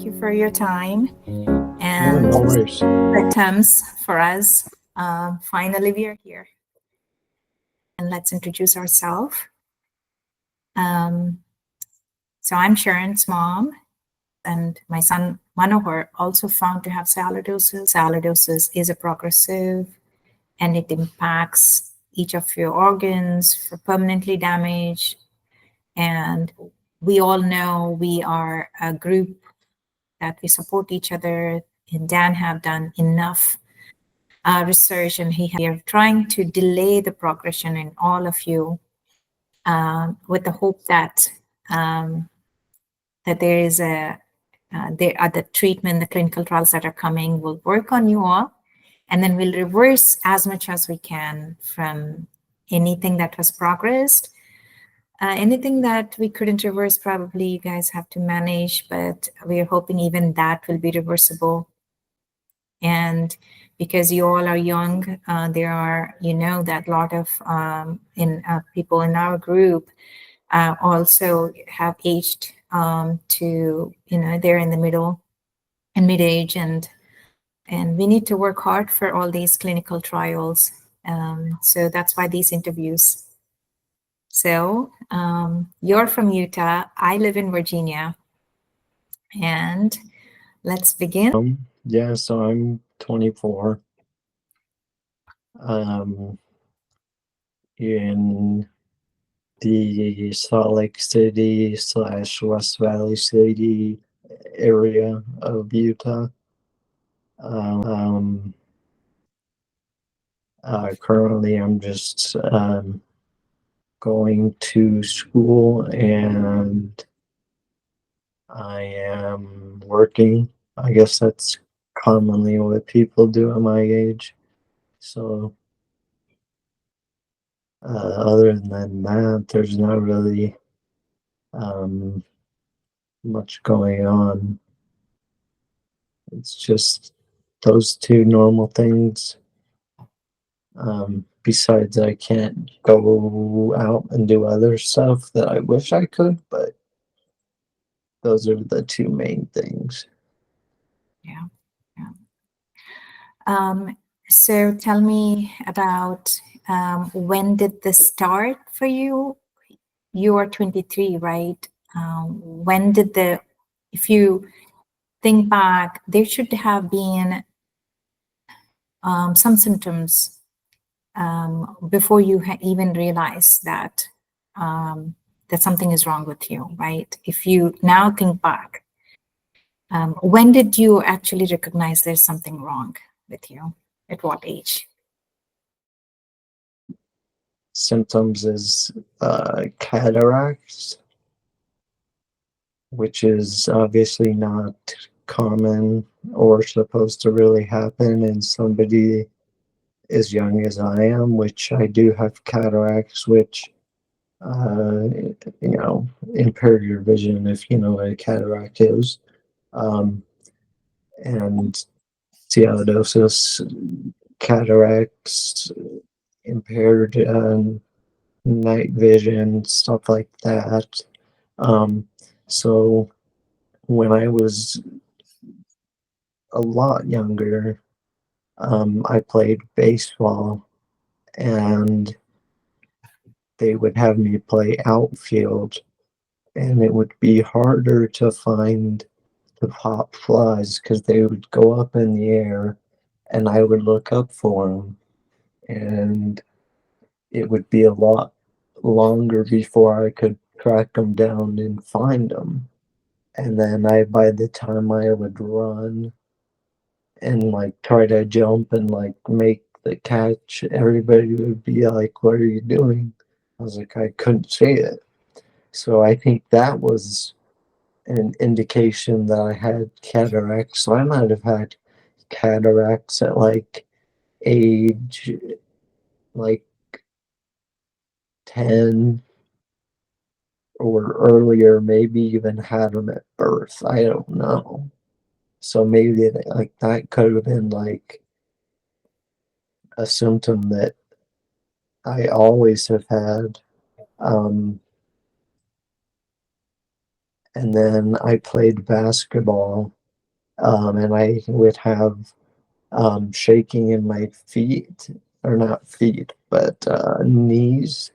Thank you for your time No, and no worries. attempts for us. Finally, we are here. And let's introduce ourselves. Um, so I'm Sharon's mom, and my son Manohar also found to have sialidosis. Sialidosis is a progressive, and it impacts each of your organs for permanently damaged. And we all know we are a group that we support each other. And Dan have done enough research, and we are trying to delay the progression in all of you with the hope that that there is there are the treatment, the clinical trials that are coming will work on you all, and then we'll reverse as much as we can from anything that has progressed. Anything that we couldn't reverse, probably you guys have to manage, but we are hoping even that will be reversible. And because you all are young, there are, that a lot of people in our group also have aged to, they're in the middle and mid-age, and we need to work hard for all these clinical trials. So that's why these interviews. So you're from Utah, I live in Virginia, and let's begin. Yeah, so I'm 24. In the Salt Lake City / West Valley City area of Utah. Currently, I'm just going to school, and I am working. I guess that's commonly what people do at my age. So, other than that, there's not really much going on. It's just those two normal things. Besides, I can't go out and do other stuff that I wish I could, but those are the two main things. Yeah. So tell me about when did this start for you? You are 23, right? When did if you think back, there should have been some symptoms before you even realize that that something is wrong with you, right? If you now think back, when did you actually recognize there's something wrong with you? At what age? Symptoms is cataracts, which is obviously not common or supposed to really happen in somebody as young as I am, which I do have cataracts, which impair your vision, if you know what a cataract is. And sialidosis, cataracts, impaired night vision, stuff like that. So when I was a lot younger, I played baseball, and they would have me play outfield, and it would be harder to find the pop flies because they would go up in the air, and I would look up for them, and it would be a lot longer before I could track them down and find them. And then by the time I would run and like try to jump and like make the catch, everybody would be like, "What are you doing?" I was like, "I couldn't see it." So I think that was an indication that I had cataracts. So I might have had cataracts at like age like 10 or earlier, maybe even had them at birth. I don't know. So maybe like that could have been like a symptom that I always have had. Um, and then I played basketball, and I would have shaking in my feet, or not feet, but knees,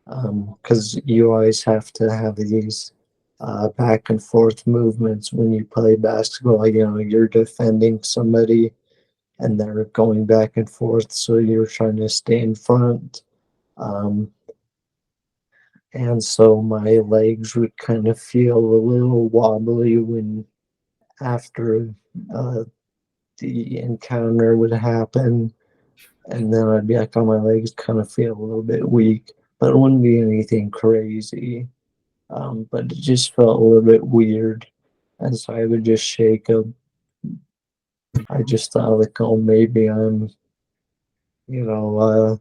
because you always have to have these back and forth movements when you play basketball. You know, you're defending somebody and they're going back and forth, so you're trying to stay in front. Um, and so my legs would kind of feel a little wobbly when after uh, the encounter would happen, and then I'd be like, oh, my legs kind of feel a little bit weak, but it wouldn't be anything crazy. But it just felt a little bit weird, and so I would just shake them. I just thought like, oh, maybe I'm, you know,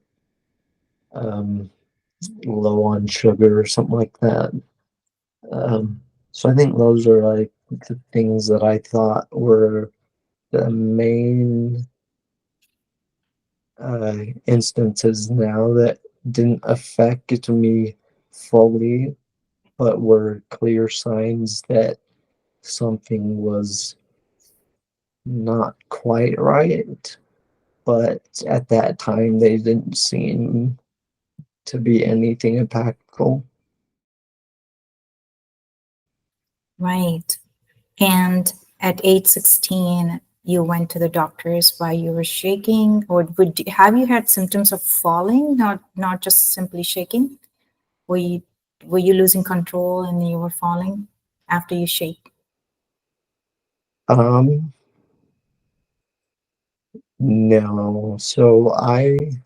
low on sugar or something like that. So I think those are like the things that I thought were the main instances now that didn't affect me fully, but were clear signs that something was not quite right. But at that time, they didn't seem to be anything impactful. Right. And at age 16, you went to the doctors while you were shaking, or have you had symptoms of falling, not just simply shaking? Were you were you losing control and you were falling after you shake? Um, no. So I've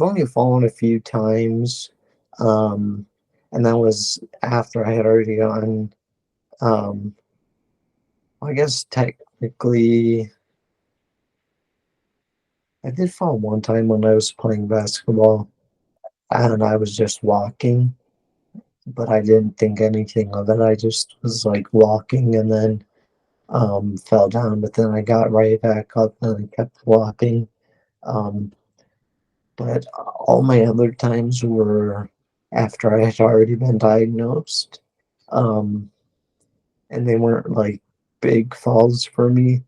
only fallen a few times, um, and that was after I had already gone. Um, I guess technically, I did fall one time when I was playing basketball, and I was just walking, but I didn't think anything of it. I just was like walking, and then fell down, but then I got right back up and I kept walking. Um, but all my other times were after I had already been diagnosed. Um, and they weren't like big falls for me.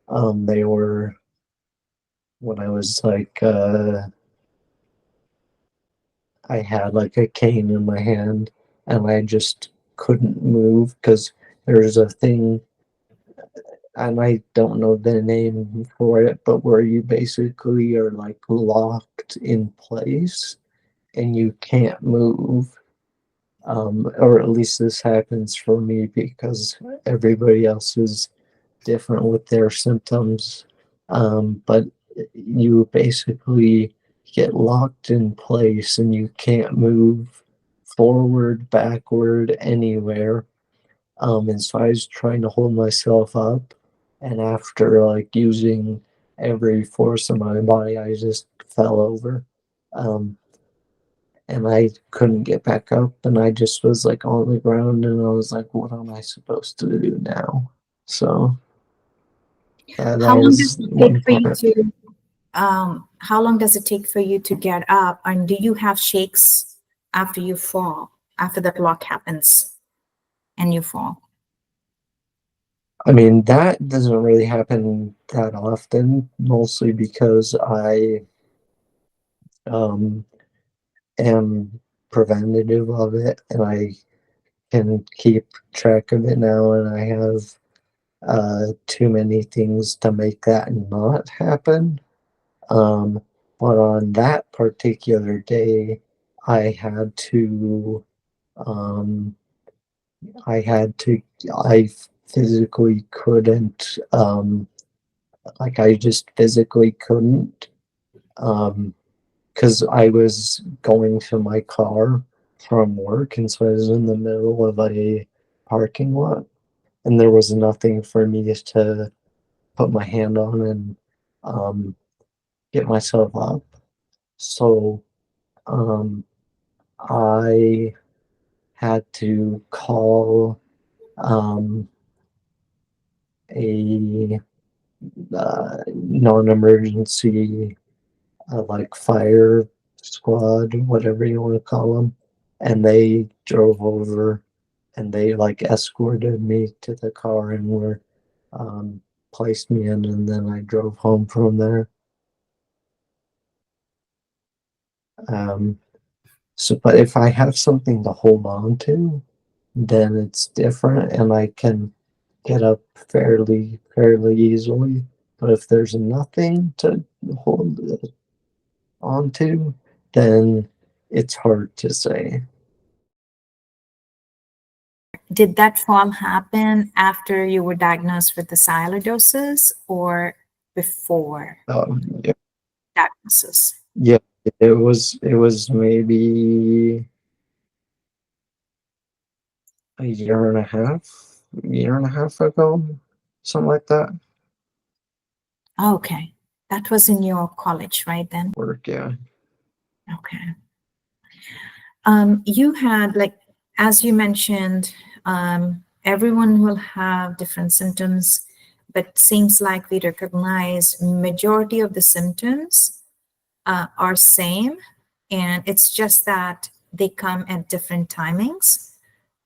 They were when I was like, I had like a cane in my hand and I just couldn't move because there's a thing, and I don't know the name for it, but where you basically are like locked in place and you can't move. Or at least this happens for me because everybody else is different with their symptoms. But you basically get locked in place and you can't move forward, backward, anywhere. And so I was trying to hold myself up, and after like using every force of my body, I just fell over. Um, and I couldn't get back up, and I just was like on the ground, and I was like, what am I supposed to do now? So How that long does was it take one for you part. to how long does it take for you to get up? And do you have shakes after you fall, after that lock happens and you fall? I mean, that doesn't really happen that often, mostly because I um, am preventative of it, and I can keep track of it now, and I have too many things to make that not happen. Um, but on that particular day, I had to, um, I had to, I physically couldn't, like I just physically couldn't, because I was going to my car from work, and so I was in the middle of a parking lot, and there was nothing for me to put my hand on and um, get myself up. So um, I had to call um, a non-emergency, like fire squad, whatever you want to call them, and they drove over and they like escorted me to the car and were placed me in, and then I drove home from there. So, but if I have something to hold on to, then it's different, and I can get up fairly easily. But if there's nothing to hold on to, then it's hard to say. Did that fall happen after you were diagnosed with the sialidosis or before Yeah, diagnosis? yeah, it was maybe a year and a half ago, something like that. Okay. That was in your college, right then? Work, yeah. Okay. You had, like, as you mentioned, everyone will have different symptoms, but seems like we recognize majority of the symptoms are same, and it's just that they come at different timings.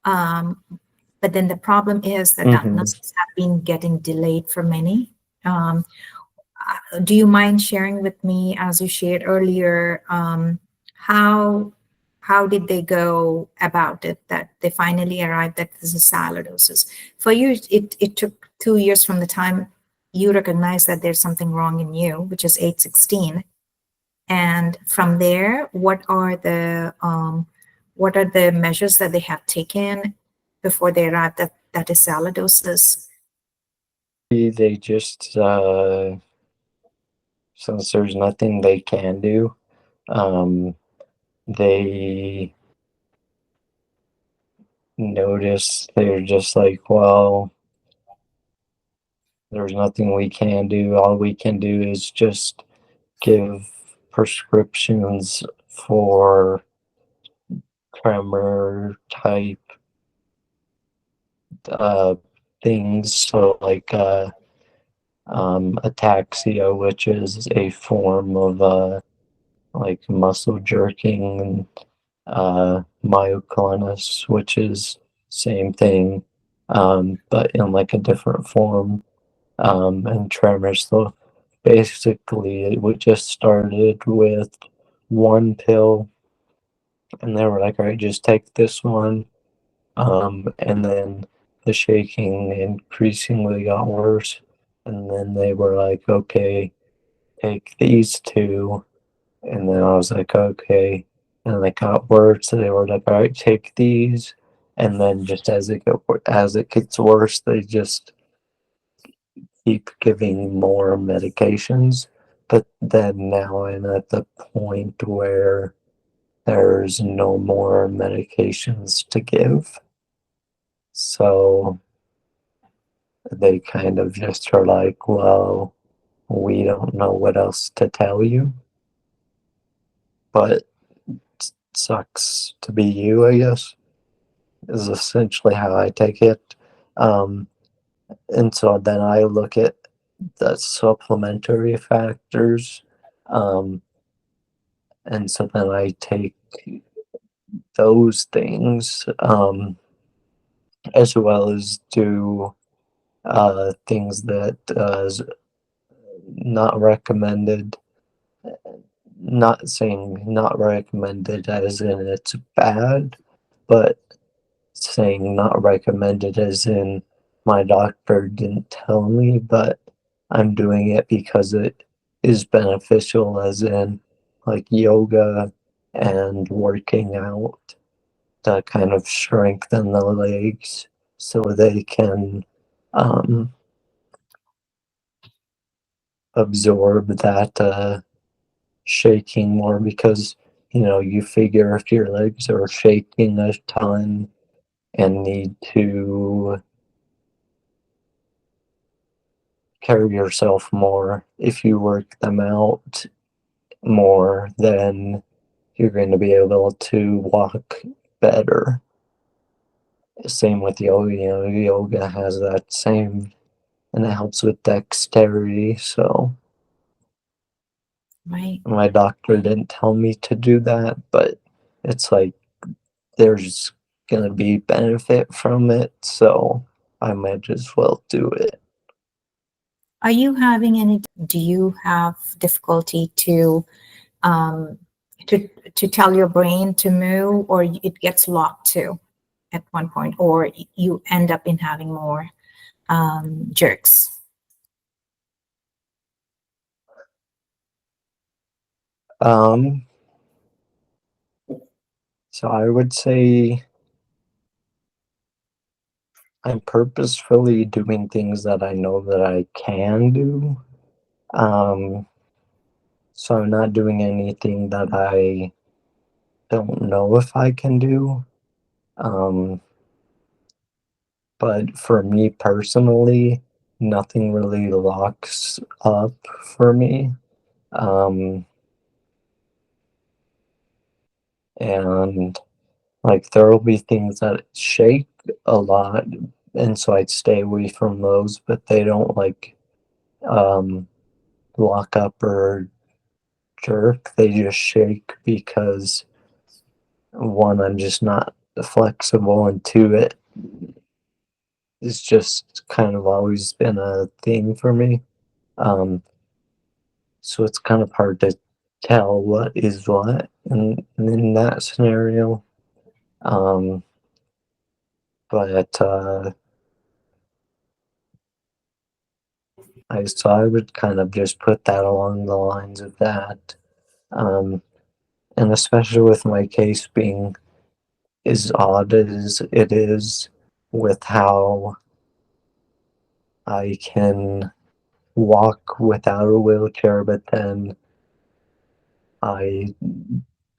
But then the problem is that diagnoses have been getting delayed for many. Do you mind sharing with me, as you shared earlier, how did they go about it that they finally arrived at this is sialidosis? For you, it took 2 years from the time you recognize that there's something wrong in you, which is age 16. And from there, what are the measures that they have taken before they arrived at that is sialidosis? They just since there's nothing they can do, they notice they're just like, well, there's nothing we can do. All we can do is just give prescriptions for tremor type uh, things. So like ataxia, which is a form of like muscle jerking, and myoclonus, which is same thing, but in like a different form, and tremors. So basically, it would just started with one pill, and they were like, "All right, just take this one," and then the shaking increasingly got worse, and then they were like, "Okay, take these two." And then I was like, okay. And they got worse. So they were like, all right, take these. And then just as it gets worse, they just keep giving more medications. But then now I'm at the point where there's no more medications to give. So they kind of just are like, well, we don't know what else to tell you. But sucks to be you, I guess, is essentially how I take it. Um, and so then I look at the supplementary factors. Um, and so then I take those things, as well as do things that is not recommended. Not saying not recommended as in it's bad, but saying not recommended as in my doctor didn't tell me, but I'm doing it because it is beneficial, as in like yoga and working out to kind of strengthen the legs so they can um, absorb that shaking more, because you figure if your legs are shaking a ton and need to carry yourself more, if you work them out more, then you're going to be able to walk better. Same with yoga. Yoga has that same, and it helps with dexterity. So Right. my doctor didn't tell me to do that, but it's like there's going to be benefit from it, so I might as well do it. Are you having any, do you have difficulty um, to tell your brain to move, or it gets locked too at one point, or you end up in having more jerks? So I would say I'm purposefully doing things that I know that I can do. So I'm not doing anything that I don't know if I can do. But for me personally, nothing really locks up for me. And like there will be things that shake a lot, and so I'd stay away from those, but they don't like lock up or jerk. They just shake because one, I'm just not flexible, and two, it's just kind of always been a thing for me. So it's kind of hard to tell what is what in that scenario. But I would kind of just put that along the lines of that. And especially with my case being as odd as it is, with how I can walk without a wheelchair, but then I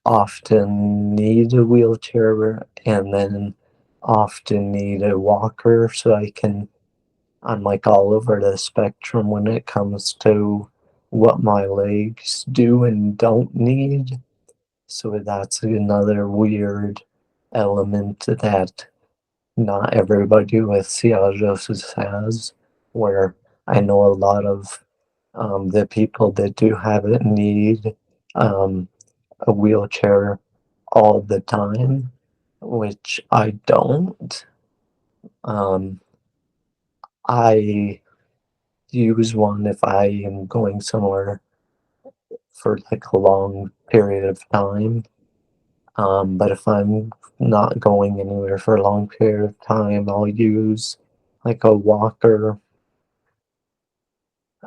often need a wheelchair and then often need a walker, so I'm like all over the spectrum when it comes to what my legs do and don't need. So that's another weird element that not everybody with Sialidosis has, where I know a lot of the people that do have it need a wheelchair all the time, which I don't. I use one if I am going somewhere for like a long period of time. But if I'm not going anywhere for a long period of time, I'll use like a walker.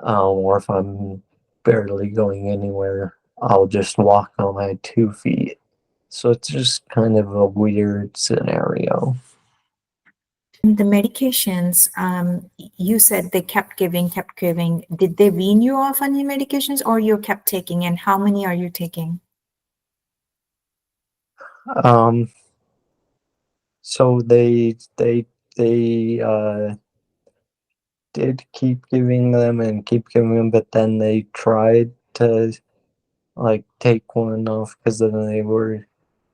Or if I'm barely going anywhere, I'll just walk on my 2 feet. So it's just kind of a weird scenario. The medications, you said they kept giving. Did they wean you off any medications, or you kept taking? And how many are you taking? Um, so they did keep giving them and keep giving them, but then they tried to like take one off because then they were,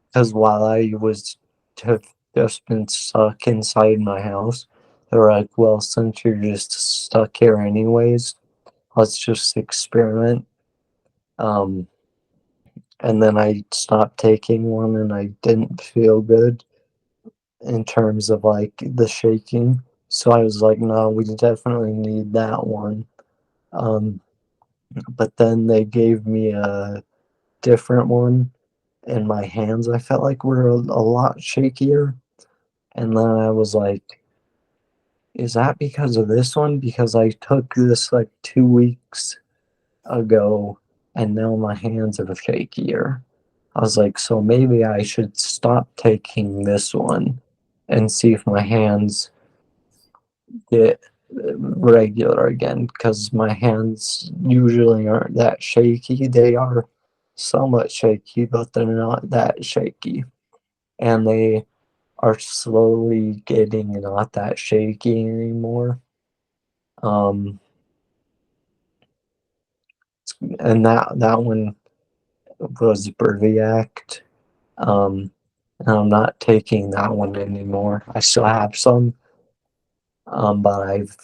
because while I was have just been stuck inside my house, they were like, well, since you're just stuck here anyways, let's just experiment. Um, and then I stopped taking one and I didn't feel good in terms of like the shaking. So I was like, no, we definitely need that one. Um, but then they gave me a different one, and my hands I felt like were a lot shakier. And then I was like, is that because of this one? Because I took this like 2 weeks ago and now my hands are shakier. I was like, so maybe I should stop taking this one and see if my hands get regular again, because my hands usually aren't that shaky. They are somewhat shaky, but they're not that shaky. And they are slowly getting not that shaky anymore. Um, and that one was Berviact. And I'm not taking that one anymore. I still have some, but I've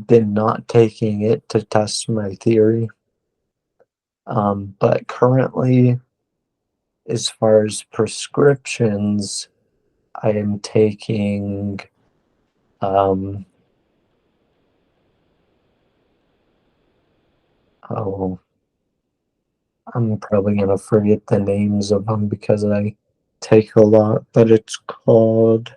been not taking it to test my theory. But currently, as far as prescriptions, I am taking oh, I'm probably gonna forget the names of them because I take a lot, but it's called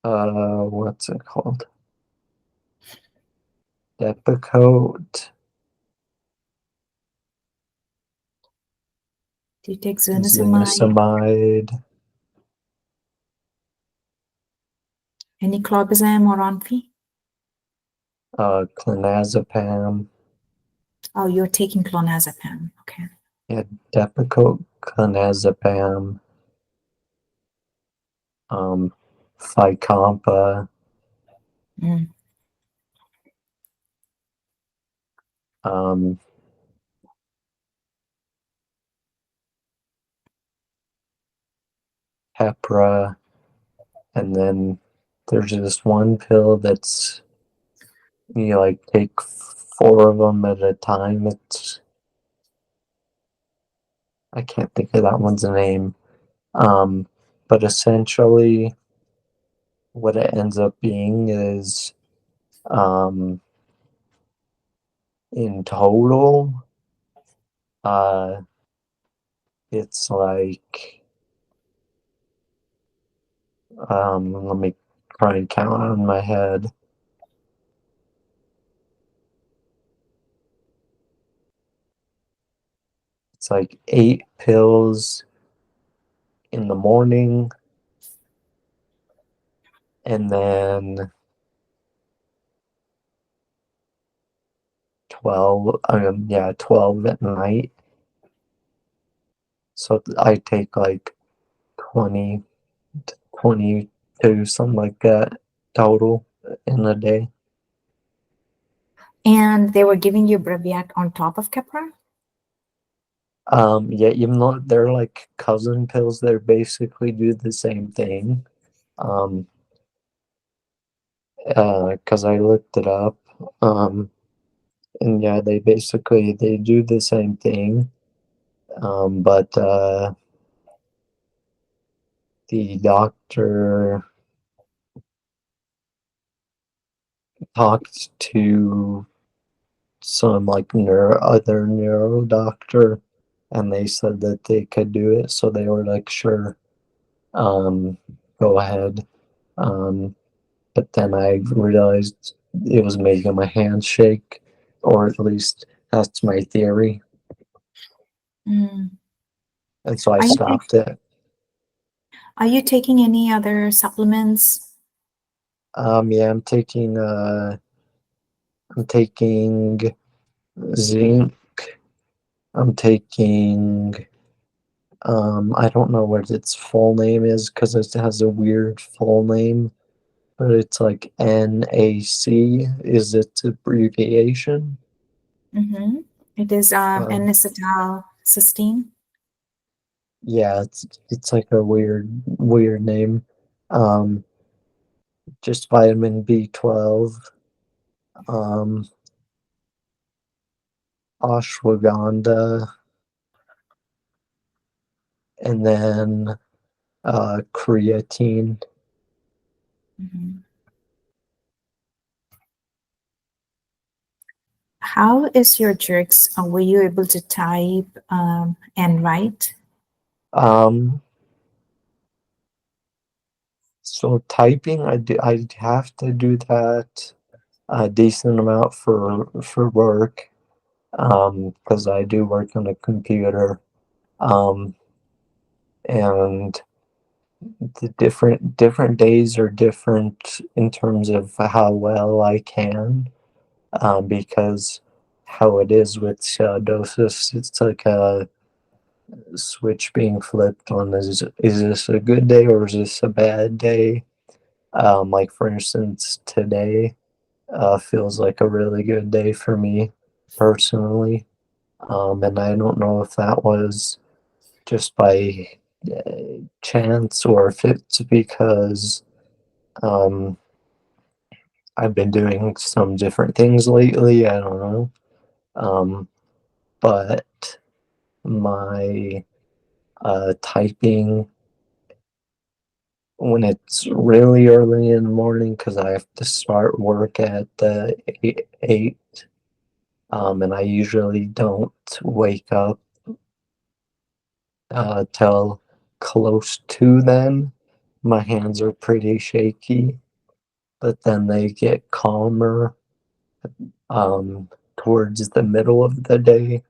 what's it called? Depakote. Do you take zonisamide? Zonisamide. Any clobazam or Onfi? Clonazepam. Oh, you're taking clonazepam. Okay. Yeah, Depakote, clonazepam, Fycompa, Mm. um, Hepra, and then there's this one pill that's you like take 4 of them at a time. I can't think of that one's name. But essentially, what it ends up being is, in total, uh, it's like, let me try and count on my head. It's like 8 pills in the morning, and then 12, 12 at night. So I take like 20, 22, something like that total in a day. And they were giving you Breviac on top of Keppra? Yeah, even though they're like cousin pills, they basically do the same thing. Because I looked it up. And yeah, they do the same thing. But the doctor talked to some like other neuro doctor, and they said that they could do it, so they were like, sure, go ahead. But then I realized it was making my hands shake, or at least that's my theory, Mm. and so I Are you stopped it. are you taking any other supplements? Yeah, I'm taking zinc. I'm taking I don't know what its full name is because it has a weird full name, but it's like NAC is its abbreviation. Mm-hmm. It is Um, N-acetylcysteine. yeah, it's like a weird name. Um, just vitamin B12, um, ashwagandha, and then creatine. Mm-hmm. How is your jerks? Were you able to type and write? Um, so typing, I have to do that a decent amount for work, because I do work on a computer, um, and the different days are different in terms of how well I can, because how it is with sialidosis, it's like a switch being flipped on, is this a good day or is this a bad day? Like for instance, today feels like a really good day for me personally. And I don't know if that was just by chance or if it's because um, I've been doing some different things lately. I don't know. But my typing when it's really early in the morning because I have to start work at 8, and I usually don't wake up till close to then. My hands are pretty shaky, but then they get calmer towards the middle of the day,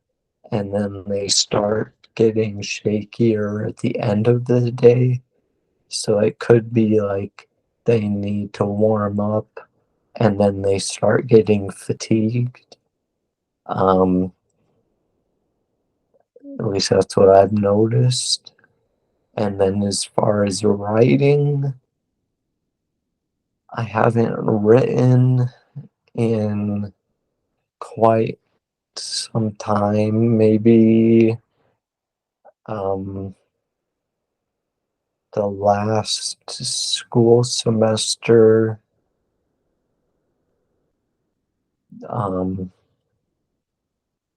and then they start getting shakier at the end of the day. So it could be like they need to warm up and then they start getting fatigued. At least that's what I've noticed. And then as far as writing, I haven't written in quite some time, maybe um, the last school semester um,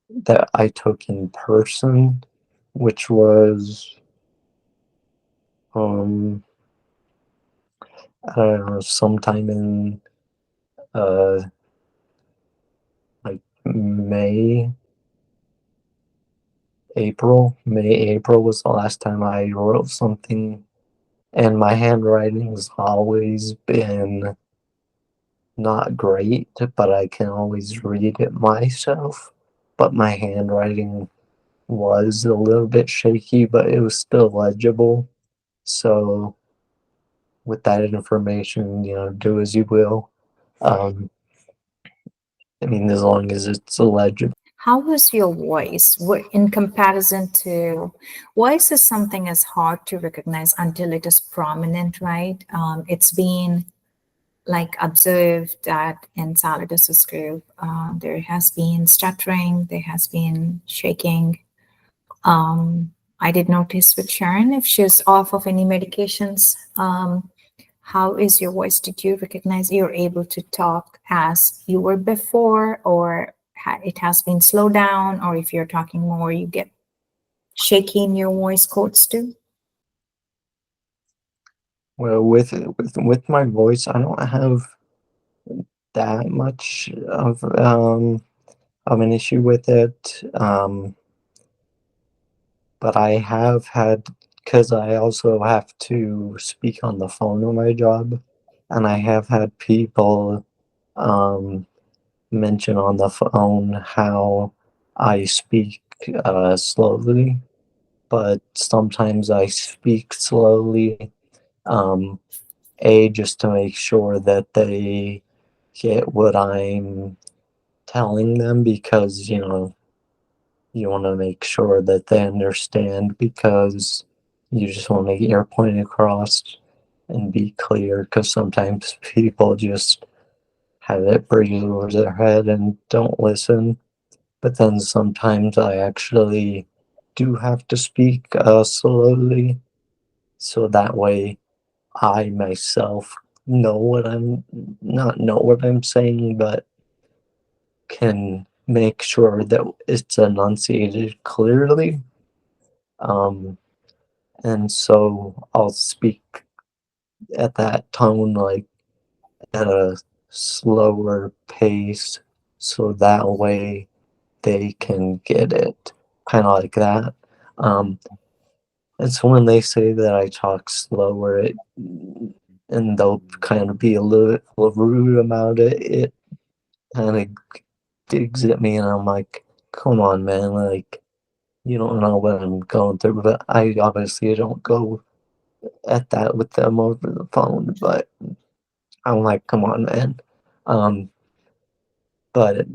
that I took in person, which was um, I don't know, sometime in uh, like May, April was the last time I wrote something, and my handwriting's always been not great, but I can always read it myself. But my handwriting was a little bit shaky, but it was still legible. So with that information, do as you will. Um, I mean, as long as it's legible. How was your voice in comparison to voice is something as hard to recognize until it is prominent, right? It's been like observed that in Sialidosis group, there has been stuttering, there has been shaking. I did notice with Sharon if she's off of any medications. How is your voice? Did you recognize you're able to talk as you were before, or it has been slowed down, or if you're talking more, you get shaky in your voice chords too? Well, with my voice, I don't have that much of an issue with it. But I have had, because I also have to speak on the phone on my job, and I have had people um, mention on the phone how I speak slowly, but sometimes I speak slowly, um, just to make sure that they get what I'm telling them, because you want to make sure that they understand, because you just want to get your point across and be clear, because sometimes people just have it breeze over their head and don't listen. But then sometimes I actually do have to speak slowly, so that way I myself know what I'm not know what I'm saying, but can make sure that it's enunciated clearly. Um, and so I'll speak at that tone, like at a slower pace, so that way they can get it, kind of like that. Um, and so when they say that I talk slower, and they'll kind of be a little rude about it, it kind of digs at me, and I'm like, come on, man, like, you don't know what I'm going through. But I obviously don't go at that with them over the phone, but I'm like, come on, man. Um, but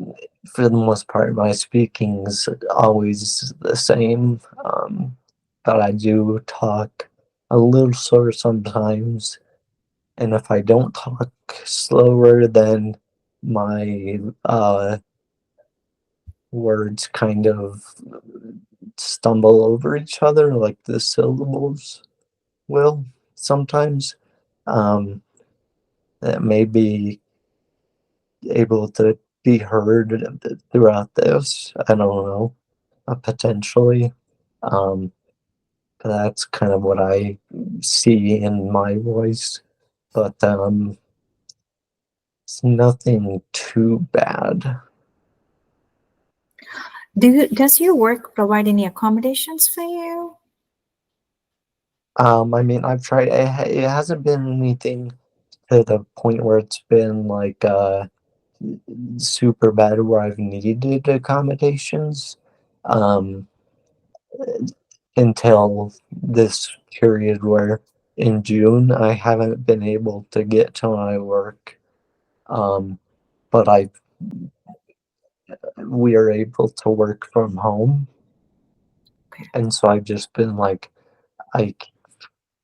for the most part, my speaking's always the same. But I do talk a little slower sometimes, and if I don't talk slower, then my words kind of stumble over each other, like the syllables will sometimes. Um, that may be able to be heard throughout this. I don't know, potentially. Um, but that's kind of what I see in my voice. But it's nothing too bad. Does your work provide any accommodations for you? I mean, I've tried. It hasn't been anything to the point where it's been like super bad where I've needed accommodations. Um, until this period where in June I haven't been able to get to my work. But we are able to work from home, Okay. and so I've just been like, I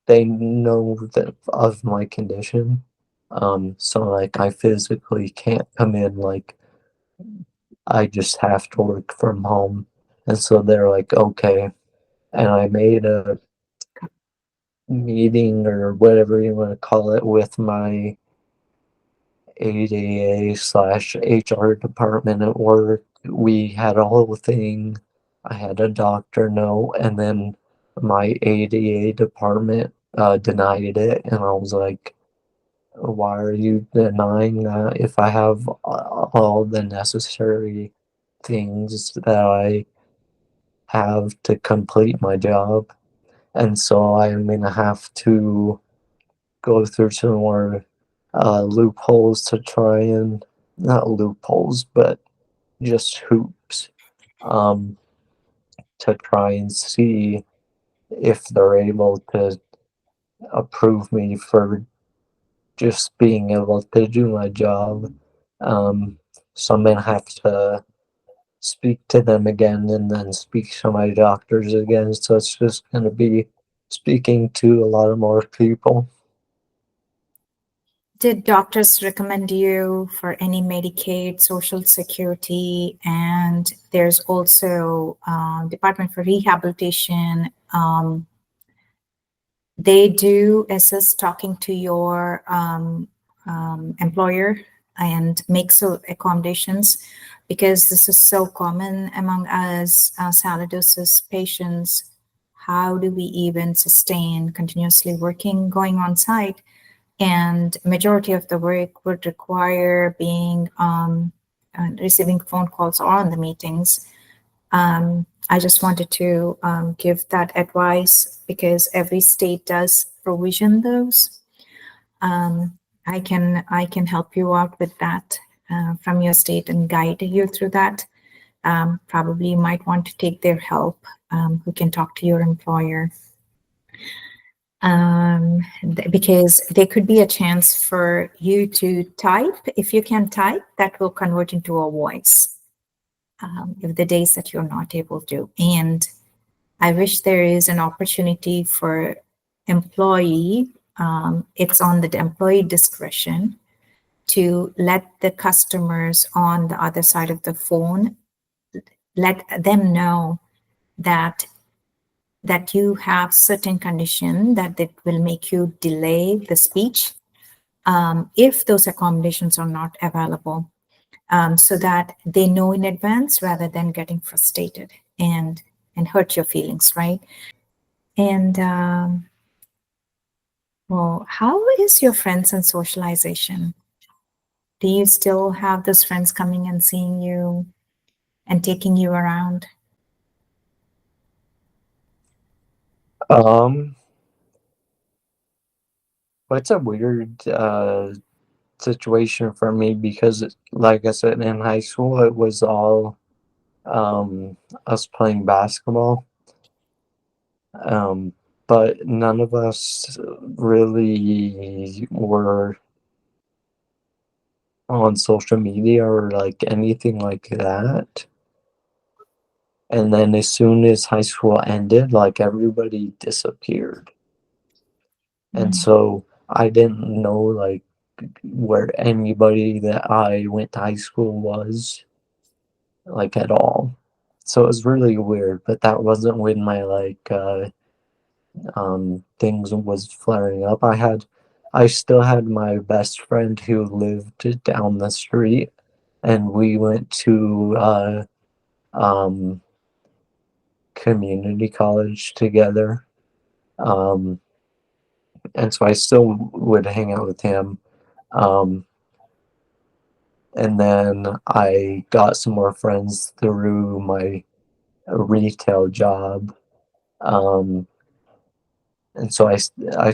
they know that of my condition, so like I physically can't come in. Like I just have to work from home, and so they're like, okay. And I made a meeting or whatever you want to call it with my ADA/HR department at work. We had a whole thing. I had a doctor note, and then my ADA department denied it, and I was like, "Why are you denying that? If I have all the necessary things that I have to complete my job, and so I'm gonna have to go through some more loopholes to try and not loopholes, but just hoops um, to try and see if they're able to approve me for just being able to do my job. Um, so I'm gonna have to speak to them again and then speak to my doctors again. So it's just gonna be speaking to a lot of more people. Did doctors recommend you for any Medicaid, Social Security, and there's also Department for Rehabilitation? They do assist talking to your employer and make so accommodations because this is so common among us sialidosis patients. How do we even sustain continuously working, going on site? And majority of the work would require being receiving phone calls or on the meetings. I just wanted to give that advice because every state does provision those. I can help you out with that from your state and guide you through that. Probably you might want to take their help, who can talk to your employer. Because there could be a chance for you to type. If you can type, that will convert into a voice. If the days that you're not able to. And I wish there is an opportunity for employee, it's on the employee discretion to let the customers on the other side of the phone, let them know that you have certain condition that will make you delay the speech if those accommodations are not available. So that they know in advance rather than getting frustrated and hurt your feelings, right? And well, how is your friends and socialization? Do you still have those friends coming and seeing you and taking you around? Um, but it's a weird situation for me because, like I said, in high school, it was all us playing basketball. Um, but none of us really were on social media or like anything like that. And then as soon as high school ended, like everybody disappeared. And Mm. so I didn't know like where anybody that I went to high school was like at all. So it was really weird, but that wasn't when my like things was flaring up. I still had my best friend who lived down the street, and we went to community college together. And so I still would hang out with him. And then I got some more friends through my retail job. And so I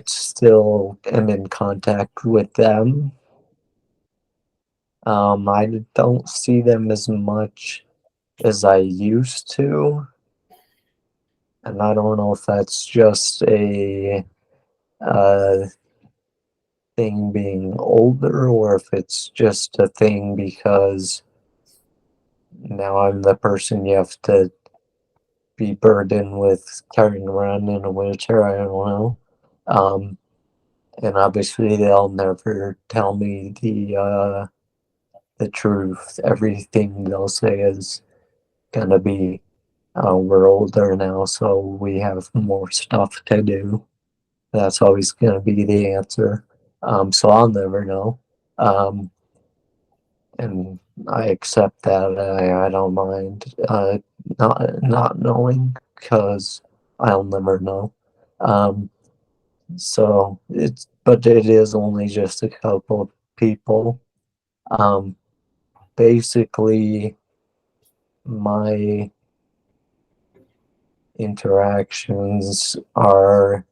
still am in contact with them. I don't see them as much as I used to. And I don't know if that's just a thing being older or if it's just a thing because now I'm the person you have to be burdened with carrying around in a wheelchair. I don't know. And obviously they'll never tell me the truth. Everything they'll say is gonna be, we're older now, so we have more stuff to do. That's always gonna be the answer. So I'll never know. And I accept that. I don't mind not knowing because I'll never know. So but it is only just a couple of people. Basically, my interactions are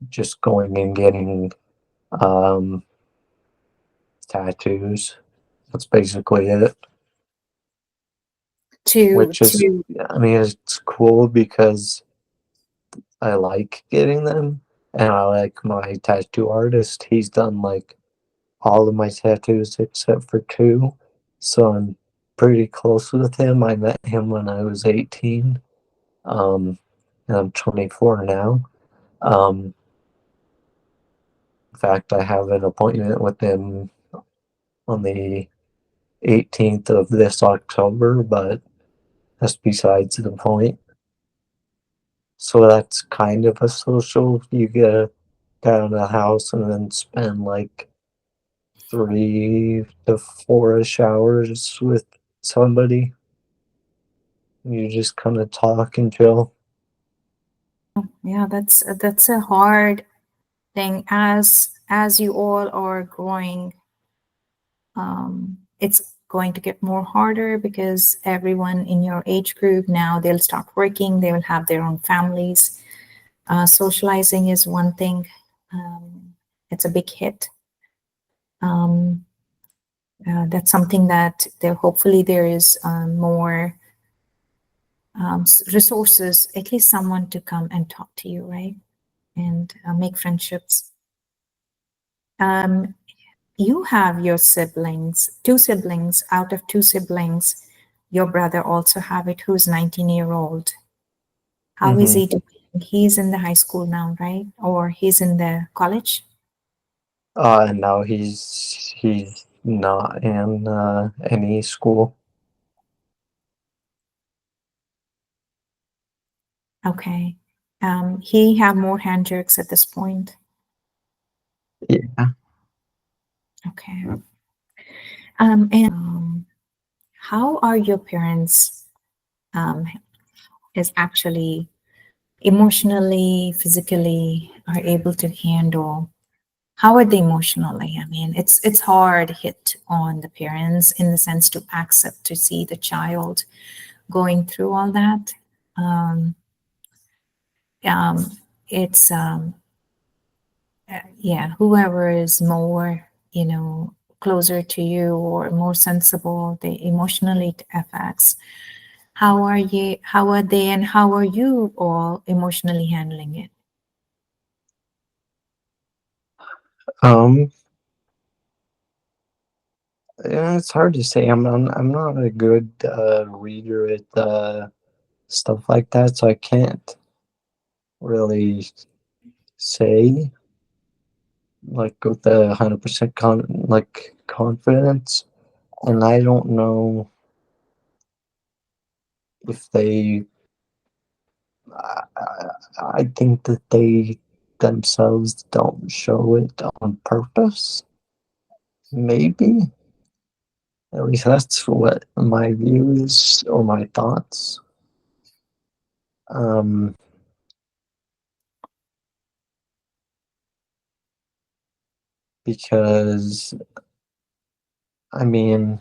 just going and getting um, tattoos. That's basically it. To Which is, I mean, it's cool because I like getting them, and I like my tattoo artist. He's done like all of my tattoos except for two, so I'm pretty close with him. I met him when I was 18, and I'm 24 now. In fact, I have an appointment with him on the 18th of this October, but that's besides the point. So that's kind of a social. You get a guy in the house and then spend like 3 to 4-ish hours with somebody. You just kind of talk and chill. Yeah, that's a hard thing as you all are growing. It's going to get more harder because everyone in your age group now they'll start working, they will have their own families. Socializing is one thing. It's a big hit. That's something that there hopefully there is more resources, at least someone to come and talk to you, right? And make friendships. You have your siblings, two siblings. Out of two siblings, your brother also have it, who's 19-year-old. How is Mm-hmm. he doing? He's in the high school now, right? Or he's in the college? No, he's not in any school. Okay. He have more hand jerks at this point. Yeah. Okay. And how are your parents um, is actually emotionally, physically are able to handle? How are they emotionally? I mean, it's hard hit on the parents in the sense to accept to see the child going through all that. Um, um, it's yeah, whoever is more, closer to you or more sensible, they emotionally affects. How are you? How are they? And how are you all emotionally handling it? Um, yeah, it's hard to say. I'm not a good reader at stuff like that, so I can't really say like with the 100% confidence. And I don't know if they. I think that they themselves don't show it on purpose. Maybe. At least that's what my view is or my thoughts. Um, because I mean,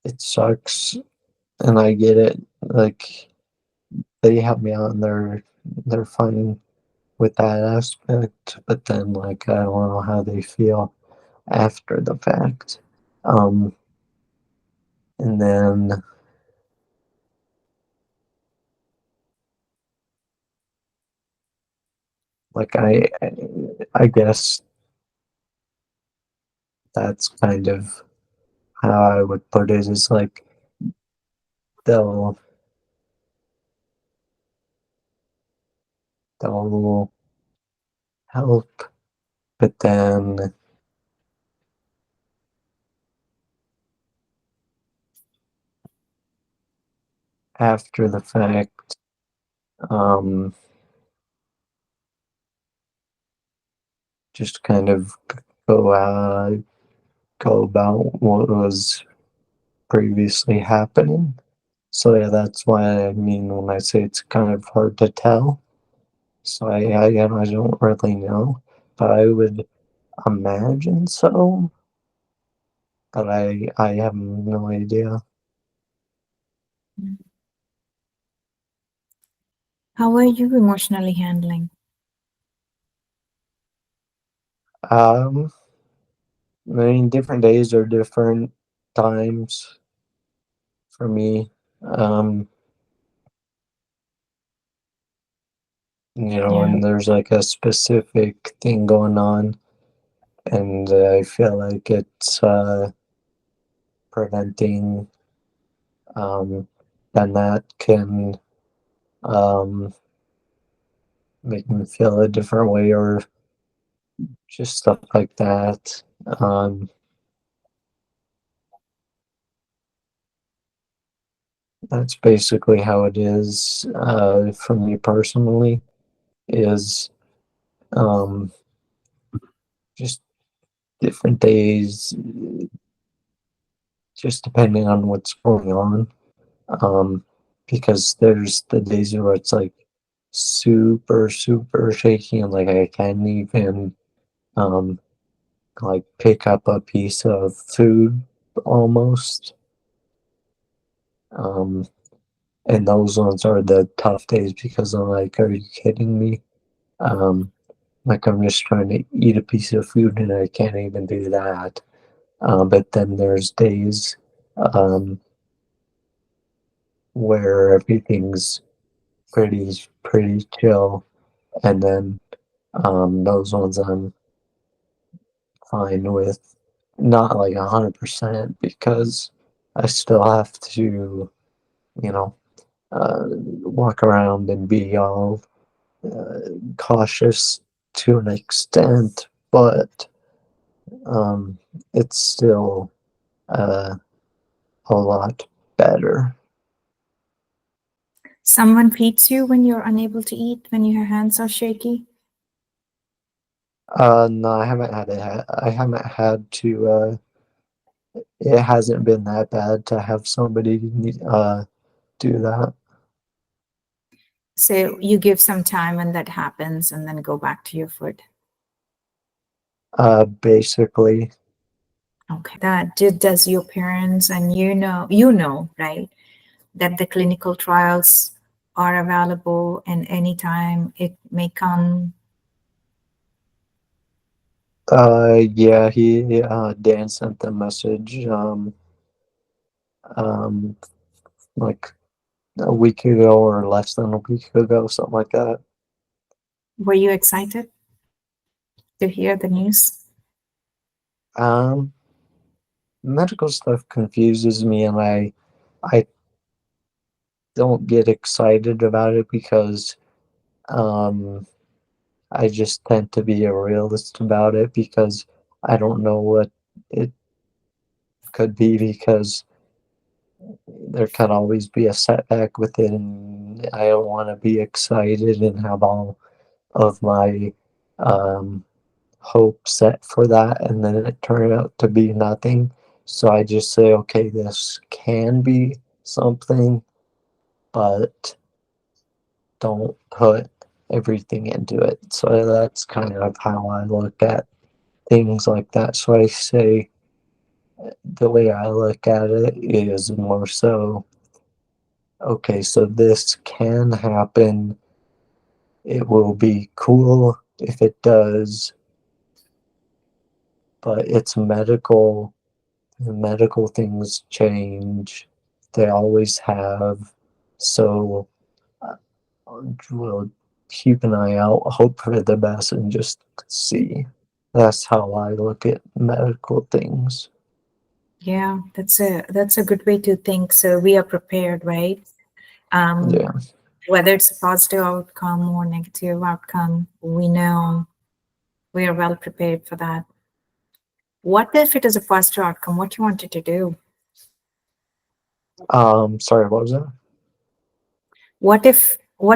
it sucks, and I get it. Like they help me out, and they're fine with that aspect. But then, like, I don't know how they feel after the fact. Um, and then like I guess that's kind of how I would put it is like they'll they'll help, but then after the fact, um, just kind of go go about what was previously happening. So yeah, that's why I mean when I say it's kind of hard to tell. So I don't really know, but I would imagine so, but I have no idea. How are you emotionally handling? Um, I mean, different days are different times for me. Um, Yeah. and there's like a specific thing going on, and I feel like it's preventing, then that can um, make me feel a different way or just stuff like that. Um, that's basically how it is for me personally. Is um, just different days, just depending on what's going on. Um, because there's the days where it's like super shaky and like I can't even um, like pick up a piece of food almost. Um, and those ones are the tough days because I'm like, are you kidding me? Um, like I'm just trying to eat a piece of food and I can't even do that. But then there's days um, where everything's pretty chill, and then those ones I'm fine with. Not like 100% because I still have to, you know, walk around and be all uh, cautious to an extent, but um, it's still uh, a lot better. Someone feeds you when you're unable to eat, when your hands are shaky? No, I haven't had it. I haven't had to. It hasn't been that bad to have somebody do that. So you give some time when that happens and then go back to your food. Basically, Okay. Does your parents and right, that the clinical trials are available and anytime it may come. yeah, Dan sent the message, um, like a week ago or less than a week ago, something like that. Were you excited to hear the news? Um, Medical stuff confuses me, and I don't get excited about it because um, I just tend to be a realist about it because I don't know what it could be because there could always be a setback with it, and I don't want to be excited and have all of my um, hope set for that, and then it turned out to be nothing. So I just say, okay, this can be something, but don't put everything into it. So that's kind of how I look at things like that. So I say the way I look at it is more so, okay, so this can happen. It will be cool if it does, but it's medical. Medical things change. They always have. So we'll keep an eye out, hope for the best, and just see. That's how I look at medical things. Yeah, that's a good way to think. So we are prepared, right? Um, Yeah. whether it's a positive outcome or negative outcome, we know we are well prepared for that. What if it is a positive outcome? What you wanted to do? Sorry, what was that? What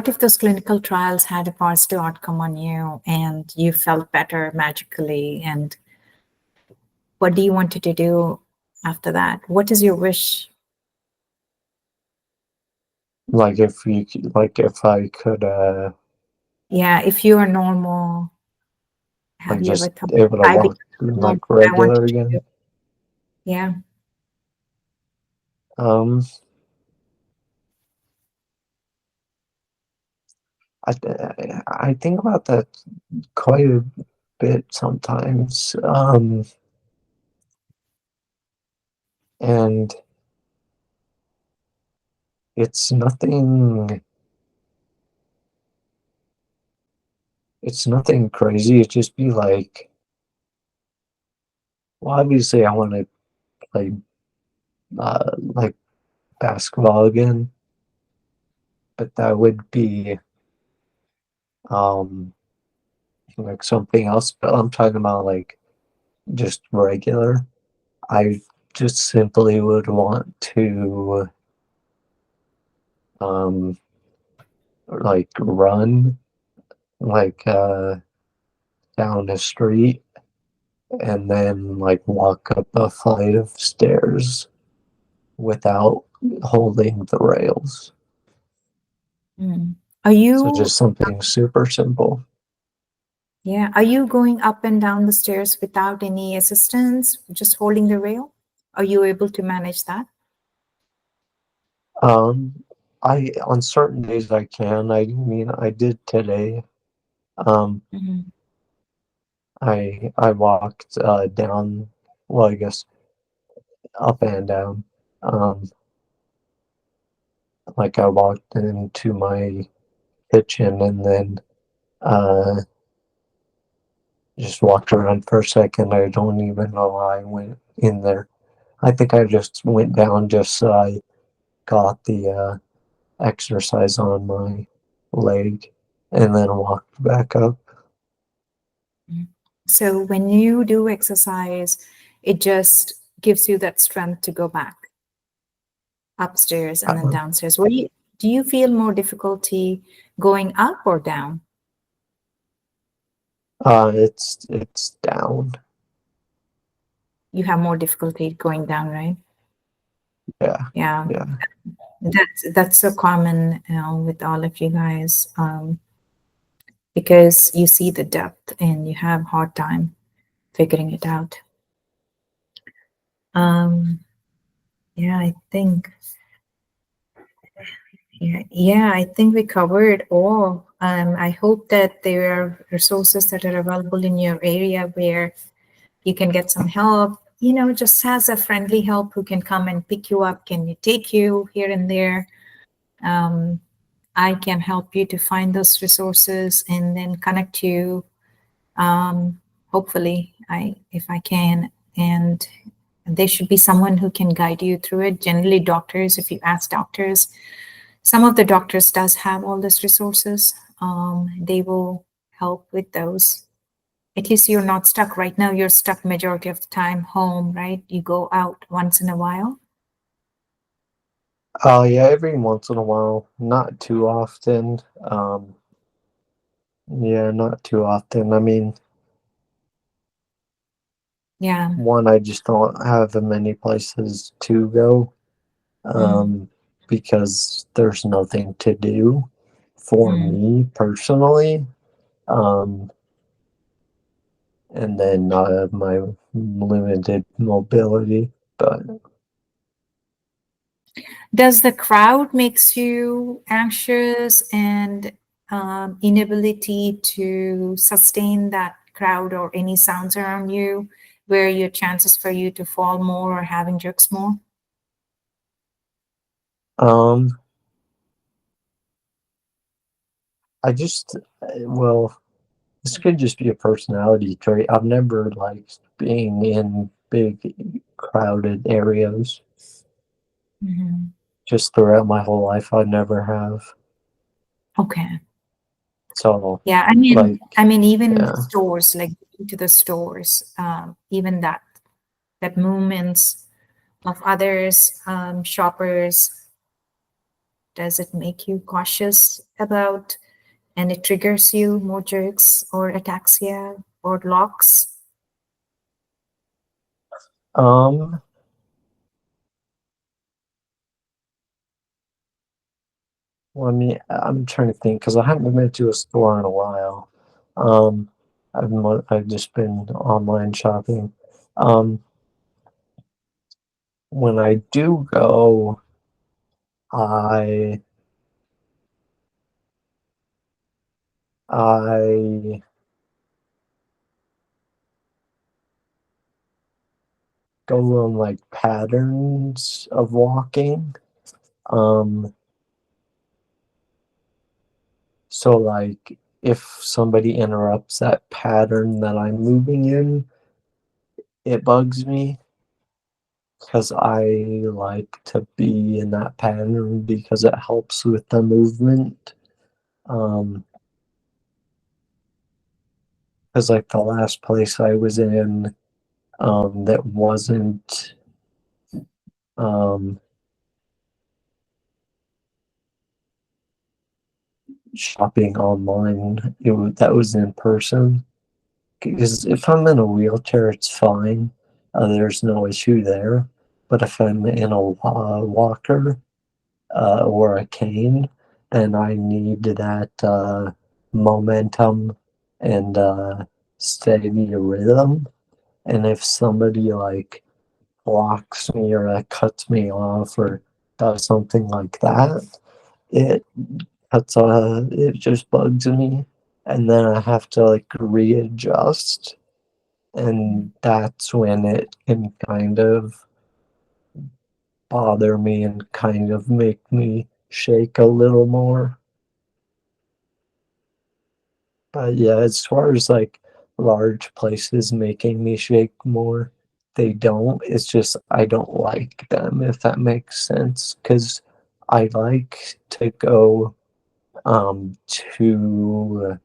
if those clinical trials had a positive outcome on you and you felt better magically? And what do you wanted to do after that? What is your wish? Like if I could Yeah, if you are normal, have like you ever just thought able to I become walk normal? like I wanted regular to do? again. Yeah. Um I I think about that quite a bit sometimes. And it's nothing crazy. It just be like, well, obviously I want to play like basketball again, but that would be um like something else. But I'm talking about like just regular. I just simply would want to um like run like down the street and then like walk up a flight of stairs without holding the rails. Mm. Are So you, just something super simple. yeah, are you going up and down the stairs without any assistance, just holding the rail? Are you able to manage that? Um, I on certain days I can. I mean, I did today. Um, Mhm. I walked down. Well, I guess up and down. Um, like I walked into my kitchen and then uh just walked around for a second. I don't even know why I went in there. I think I just went down just so I got the exercise on my leg and then walked back up. Mhm. So when you do exercise, it just gives you that strength to go back upstairs and then Uh, downstairs. Do you feel more difficulty going up or down? it's down. You have more difficulty going down, right? Yeah, Yeah, yeah. that's so common with all of you guys, because you see the depth and you have hard time figuring it out. Um, yeah, I think I think we covered all. I hope that there are resources that are available in your area where you can get some help. Just as a friendly help who can come and pick you up, can you take you here and there? Um, I can help you to find those resources and then connect you. Hopefully, if I can, and there should be someone who can guide you through it. Generally, doctors, if you ask doctors, some of the doctors does have all these resources. They will help with those. At least you're not stuck right now. You're stuck majority of the time home, right? You go out once in a while. Oh yeah, every once in a while, not too often. Yeah, not too often. I mean, Yeah. one, I just don't have many places to go. Mm. Um, because there's nothing to do for me personally. And then my limited mobility, but Does the crowd makes you anxious and inability to sustain that crowd or any sounds around you, where your chances for you to fall more or having jerks more? I just, well, this could just be a personality trait. I've never liked being in big crowded areas. Just throughout my whole life, I never have. Okay. So Yeah, like, even yeah. stores, like to the stores, even that movements of others, shoppers, does it make you cautious about, and it triggers you more jerks or ataxia or locks? Um, well, I mean, I'm trying to think because I haven't been to a store in a while. Um, I've just been online shopping. Um, when I do go, I I go on like patterns of walking. Um, so like if somebody interrupts that pattern that I'm moving in, it bugs me because I like to be in that pattern because it helps with the movement. Because like the last place I was in, that wasn't um, shopping online, that was in person. Because if I'm in a wheelchair, it's fine. There's no issue there. But if I'm in a walker or a cane, then I need that momentum and steady rhythm. And if somebody like blocks me or cuts me off or does something like that, it it just bugs me, and then I have to like readjust, and that's when it can kind of bother me and kind of make me shake a little more. But yeah, as far as like large places making me shake more, they don't. It's just I don't like them, if that makes sense. Because I like to go to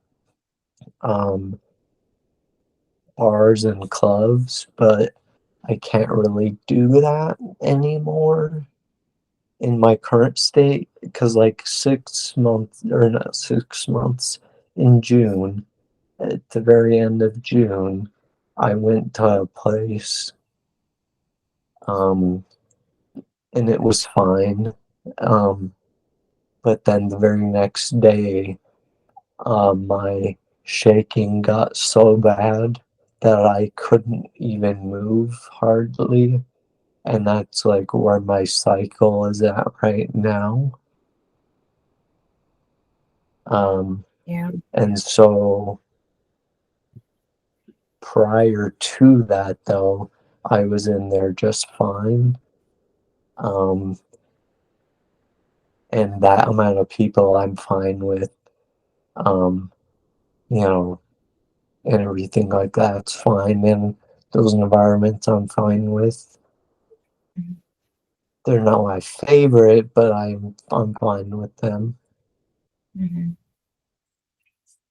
um, bars and clubs, but I can't really do that anymore in my current state because like 6 months or not 6 months in June, at the very end of June, I went to a place, um, and it was fine. Um, but then the very next day, my shaking got so bad that I couldn't even move hardly. And that's like where my cycle is at right now. Yeah. And so prior to that, though, I was in there just fine. Um, and that amount of people I'm fine with, um, you know, and everything like that's fine. And those environments I'm fine with. They're not my favorite, but I'm fine with them.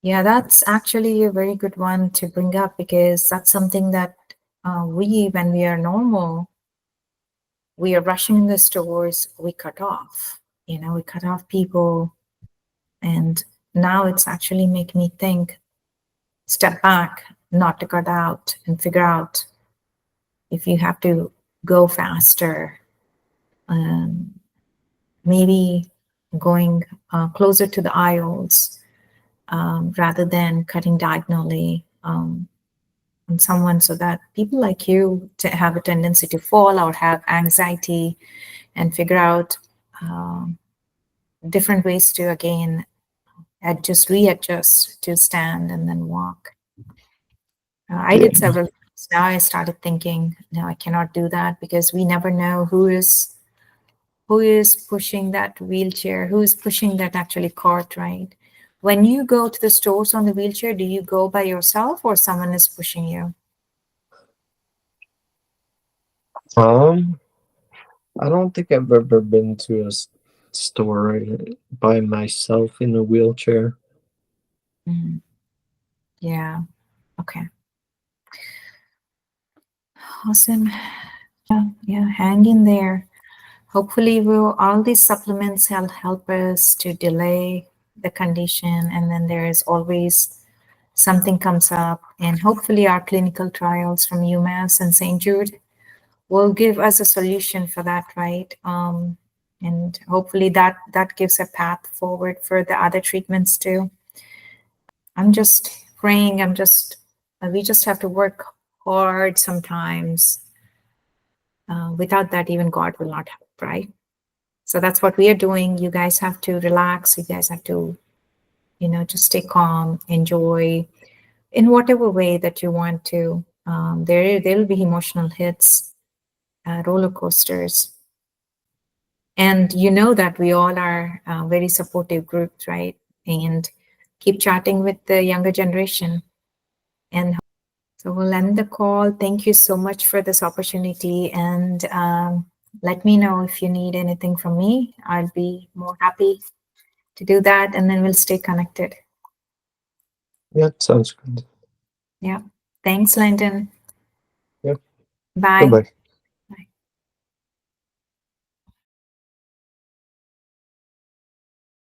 Yeah, that's actually a very good one to bring up, because that's something that when we are normal, we are rushing in the stores, we cut off, we cut off people. And now it's actually making me think, step back, not to cut out, and figure out if you have to go faster, um, maybe going closer to the aisles rather than cutting diagonally on someone, so that people like you to have a tendency to fall or have anxiety and figure out different ways to again readjust to stand and then walk. I did several times. Now I started thinking, no, I cannot do that, because we never know who is pushing that wheelchair, who is pushing that actually cart, right? When you go to the stores on the wheelchair, do you go by yourself or someone is pushing you? I don't think I've ever been to a store by myself in a wheelchair. Mhm. Yeah. Okay. Awesome. Yeah, hang in there. Hopefully, all these supplements help us to delay the condition, and then there is always something comes up, and hopefully our clinical trials from UMass and St.Jude will give us a solution for that, right? And hopefully that gives a path forward for the other treatments too. I'm just praying. We just have to work hard sometimes. Without that, even God will not help, right? So that's what we are doing. You guys have to relax. You guys have to, just stay calm, enjoy in whatever way that you want to. There will be emotional hits, roller coasters. And you know that we all are very supportive groups, right? And keep chatting with the younger generation. And so we'll end the call. Thank you so much for this opportunity. And let me know if you need anything from me. I'll be more happy to do that. And then we'll stay connected. Yeah, sounds good. Yeah. Thanks, Landon. Yep. Bye. Goodbye.